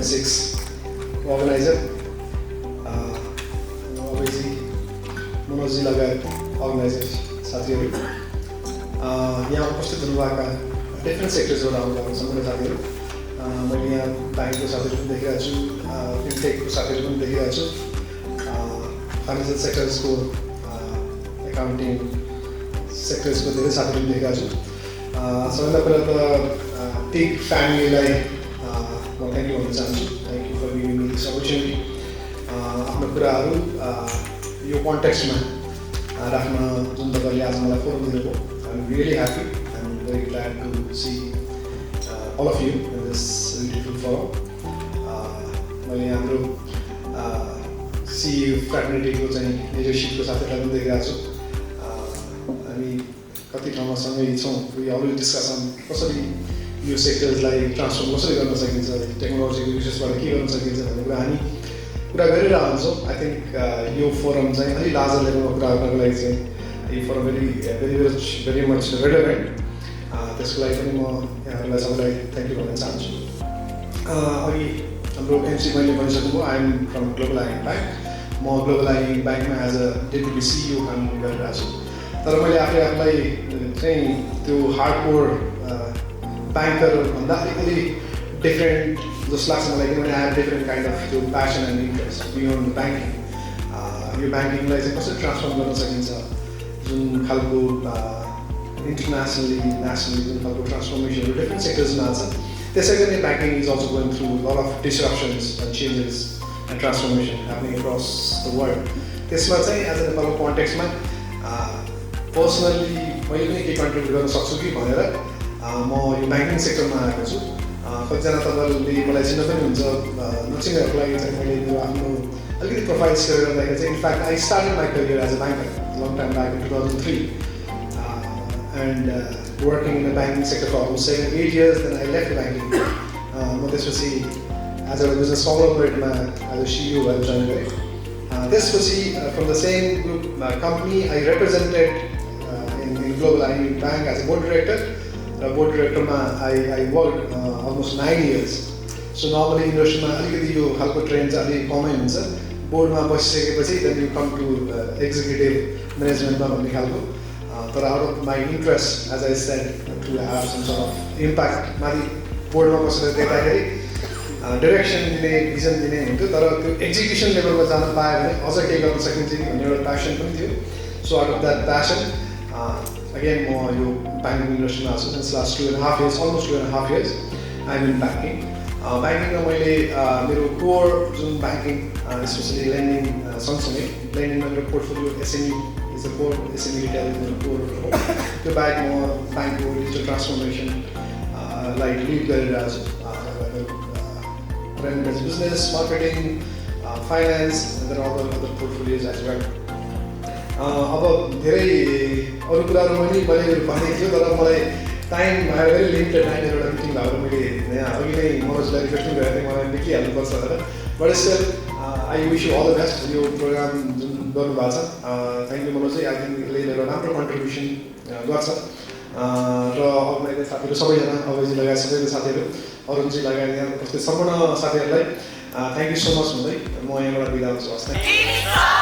2026 organiser Abhayji मनोजी लगायत organiser साथीहरू यहाँ उपस्थित हुनुभएका डिफ्रेन्ट सेक्टर्सबाट आउनुभएको सम्पूर्ण साथीहरू मैले यहाँ ब्याङ्कको साथीहरू पनि देखिरहेको छु फिनटेकको साथीहरू पनि देखिरहेको छु फाइनेन्सियल सेक्टर्सको एकाउन्टिङ सेक्टर्सको धेरै साथीहरू पनि देखिरहेको छु सबैभन्दा पहिला त टेक फ्यामिलीलाई म थ्याङ्क यू भन्न चाहन्छु thank you for giving me this opportunity आफ्नो कुराहरू यो कन्टेक्स्टमा राख्न जुन तपाईँले आज मलाई फोरम दिनुभयो I am really happy I am very glad to see all of you in this beautiful forum. मैले हाम्रो CEO फ्रेटर्निटीको चाहिँ लिडरसिपको साथीहरूलाई पनि देखिरहेको छु हामी कति ठाउँमा सँगै छौँ वी अलवेज डिस्कसन कसरी यो सेक्टर्सलाई ट्रान्सफर्म कसरी गर्न सकिन्छ टेक्नोलोजीको युजेसबाट के गर्न सकिन्छ भन्ने कुरा हामी कुरा गरिरहन्छौँ आई थिङ्क यो फोरम चाहिँ अलिक लार्जर लेभलमा कुरा गर्नको लागि चाहिँ यो फोरम भेरी मच रेलेभेन्ट त्यसको लागि पनि म यहाँहरूलाई सबैलाई थ्याङ्क यू भन्न चाहन्छु अघि हाम्रो एमसी मैले भनिसक्नुभयो I am from Global IME bank म ग्लोबल आइएम ब्याङ्कमा एज अ डेपुटी सिइओ काम गरिरहेको छु तर मैले आफूलाई चाहिँ त्यो हार्डकोर ब्याङ्कर भन्दा अलिकति डिफ्रेन्ट जस्तो लाग्छ मलाई किनभने I have different kind of त्यो passion and interest beyond banking यो ब्याङ्किङलाई चाहिँ कसरी ट्रान्सफर्म गर्न सकिन्छ जुन खालको internationally, nationally, जुन खालको ट्रान्सफर्मेसनहरू डिफ्रेन्ट सेक्टर्समा छ त्यसै गरी banking is also going through lot of disruptions and changes and transformation happening across the world त्यसमा चाहिँ एज अ नेपालको कन्टेक्स्टमा पर्सनल्ली मैले पनि केही कन्ट्रिब्युट गर्न सक्छु कि भनेर म यो ब्याङ्किङ सेक्टरमा आएको छु कतिजना तपाईँहरूले मलाई चिन्न पनि हुन्छ नचिन्नेहरूको लागि चाहिँ मैले यो आफ्नो अलिकति प्रोफाइल सेयर गर्दाखेरि चाहिँ in fact I started my career as a banker long time back in 2003 and working in the banking sector for almost 7-8 years. Then I left banking. This was as a business conglomerate as a CEO I joined. This was from the same group company I represented in Global IM Bank as a board director. Board director I worked almost 9 years. So normally industry ma alikati yo halko trends ali common huncha. Board ma basisekeपछि then you come to executive management ma भन्ने खालको तर out of my interest as I said to have some sort of impact माथि बोर्डमा बसेर देख्दाखेरि direction दिने vision दिने हुन्थ्यो तर त्यो एक्जिक्युसन लेभलमा जान पायो भने अझ केही गर्न सकिन्छ कि भन्ने एउटा प्यासन पनि थियो so out of that passion again म यो ब्याङ्किङ इन्डस्ट्रीमा छु since last 2.5 years almost 2.5 years I am in banking ब्याङ्किङमा मैले मेरो कोर जुन ब्याङ्किङ स्पेसली लेन्डिङ सँगसँगै लेन्डिङमा मेरो portfolio SME is the core SME retail is the core त्यो बाहेक म ब्याङ्कको डिजिटल ट्रान्सफर्मेसन लाइक लिड गरिरहेको छु running business marketing finance and other portfolios as well अब धेरै अरू कुराहरू मैले भनेको थियो तर मलाई टाइम भेरी लिमिटेड टाइम एउटा मिटिङ भएर मैले यहाँ अघि नै मनोजलाई रिक्वेस्ट पनि गरेको थिएँ मलाई निक्लिहाल्नुपर्छ भनेर but still I wish you all the best यो प्रोग्राम जुन गर्नुभएको छ thank you Manoj I think यसले एउटा राम्रो कन्ट्रिब्युसन गर्छ र अर्गनाइजर साथीहरू सबैजना अभयजी लगायत सबैको साथीहरू अरुणजी लगायत यहाँ उपस्थित सम्पूर्ण साथीहरूलाई थ्याङ्क यू सो मच भन्दै म यहाँबाट बिदा हुन्छु हस्